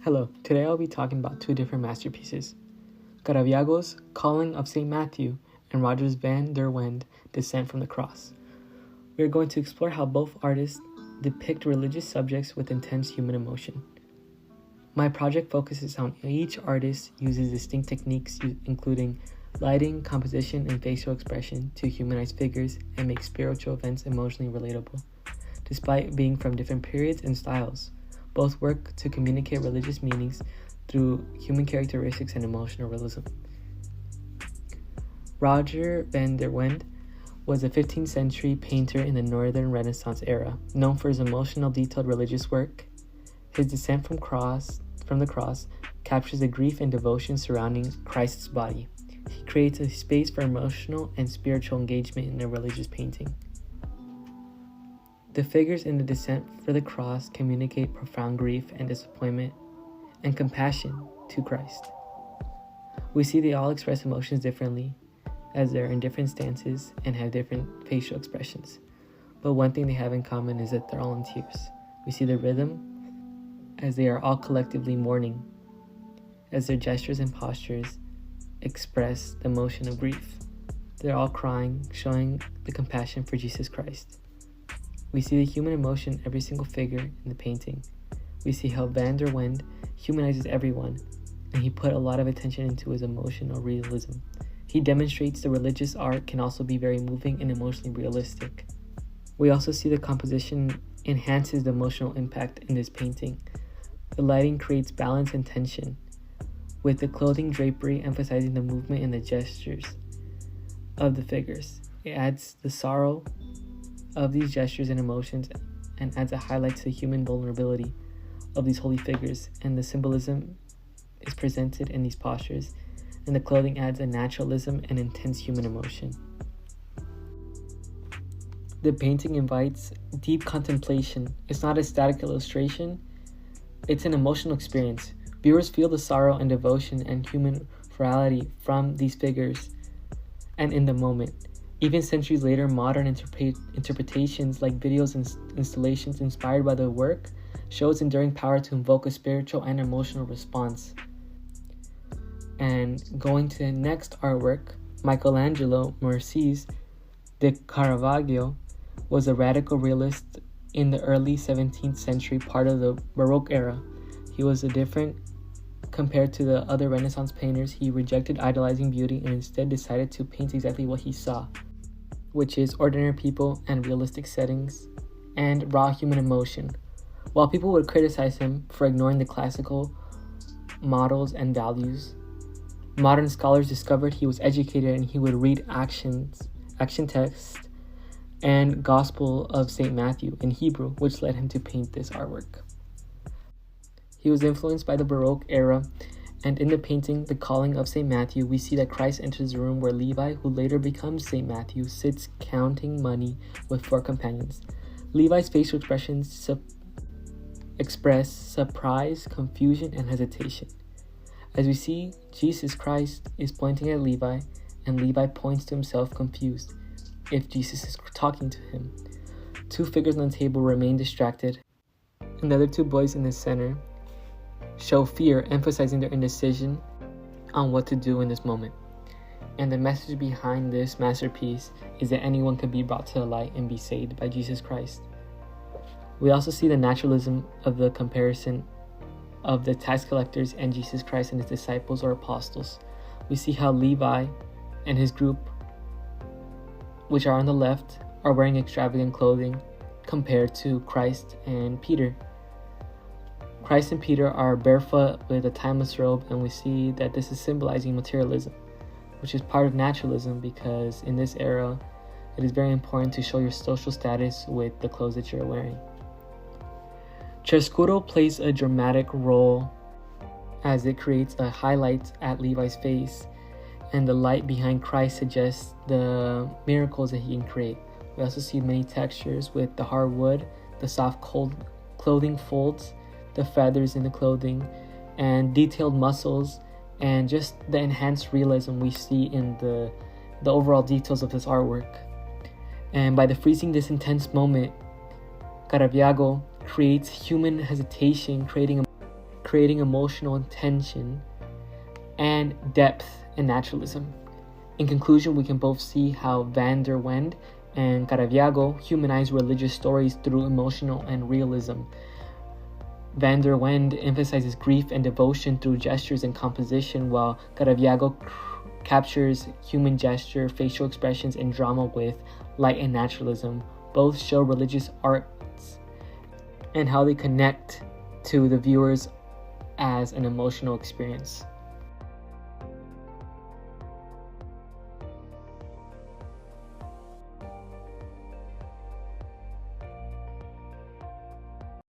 Hello, today I'll be talking about two different masterpieces, Caravaggio's Calling of St. Matthew and Roger van der Wende's Descent from the Cross. We are going to explore how both artists depict religious subjects with intense human emotion. My project focuses on each artist uses distinct techniques including lighting, composition, and facial expression to humanize figures and make spiritual events emotionally relatable. Despite being from different periods and styles, both work to communicate religious meanings through human characteristics and emotional realism. Roger van der Wende was a 15th century painter in the Northern Renaissance era, known for his emotional, detailed religious work. His Descent from the Cross captures the grief and devotion surrounding Christ's body. He creates a space for emotional and spiritual engagement in a religious painting. The figures in the Descent for the Cross communicate profound grief and disappointment and compassion to Christ. We see they all express emotions differently, as they're in different stances and have different facial expressions. But one thing they have in common is that they're all in tears. We see the rhythm as they are all collectively mourning, as their gestures and postures express the emotion of grief. They're all crying, showing the compassion for Jesus Christ. We see the human emotion in every single figure in the painting. We see how van der Wende humanizes everyone, and he put a lot of attention into his emotional realism. He demonstrates the religious art can also be very moving and emotionally realistic. We also see the composition enhances the emotional impact in this painting. The lighting creates balance and tension, with the clothing drapery emphasizing the movement and the gestures of the figures. It adds the sorrow of these gestures and emotions and adds a highlight to the human vulnerability of these holy figures, and the symbolism is presented in these postures, and the clothing adds a naturalism and intense human emotion. The painting invites deep contemplation. It's not a static illustration, it's an emotional experience. Viewers feel the sorrow and devotion and human frailty from these figures and in the moment. Even centuries later, modern interpretations like videos and installations inspired by the work show its enduring power to invoke a spiritual and emotional response. And going to the next artwork, Michelangelo Merci's de Caravaggio was a radical realist in the early 17th century, part of the Baroque era. He was different compared to the other Renaissance painters. He rejected idolizing beauty and instead decided to paint exactly what he saw, which is ordinary people and realistic settings and raw human emotion. While people would criticize him for ignoring the classical models and values, modern scholars discovered he was educated and he would read action texts and Gospel of St. Matthew in Hebrew, which led him to paint this artwork. He was influenced by the Baroque era, and in the painting, The Calling of St. Matthew, we see that Christ enters the room where Levi, who later becomes St. Matthew, sits counting money with 4 companions. Levi's facial expressions express surprise, confusion, and hesitation. As we see, Jesus Christ is pointing at Levi, and Levi points to himself confused if Jesus is talking to him. 2 figures on the table remain distracted, and the other 2 boys in the center show fear, emphasizing their indecision on what to do in this moment. And the message behind this masterpiece is that anyone can be brought to the light and be saved by Jesus Christ. We also see the naturalism of the comparison of the tax collectors and Jesus Christ and his disciples or apostles. We see how Levi and his group, which are on the left, are wearing extravagant clothing compared to Christ and Peter. Christ and Peter are barefoot with a timeless robe, and we see that this is symbolizing materialism, which is part of naturalism, because in this era, it is very important to show your social status with the clothes that you're wearing. Chiaroscuro plays a dramatic role as it creates a highlight at Levi's face, and the light behind Christ suggests the miracles that he can create. We also see many textures with the hard wood, the soft cold clothing folds, the feathers in the clothing, and detailed muscles, and just the enhanced realism we see in the overall details of this artwork. And by freezing this intense moment, Caravaggio creates human hesitation, creating creating emotional tension and depth in naturalism. In conclusion, we can both see how van der Wende and Caravaggio humanize religious stories through emotional and realism. Van der Wende emphasizes grief and devotion through gestures and composition, while Caravaggio captures human gesture, facial expressions, and drama with light and naturalism. Both show religious arts and how they connect to the viewers as an emotional experience.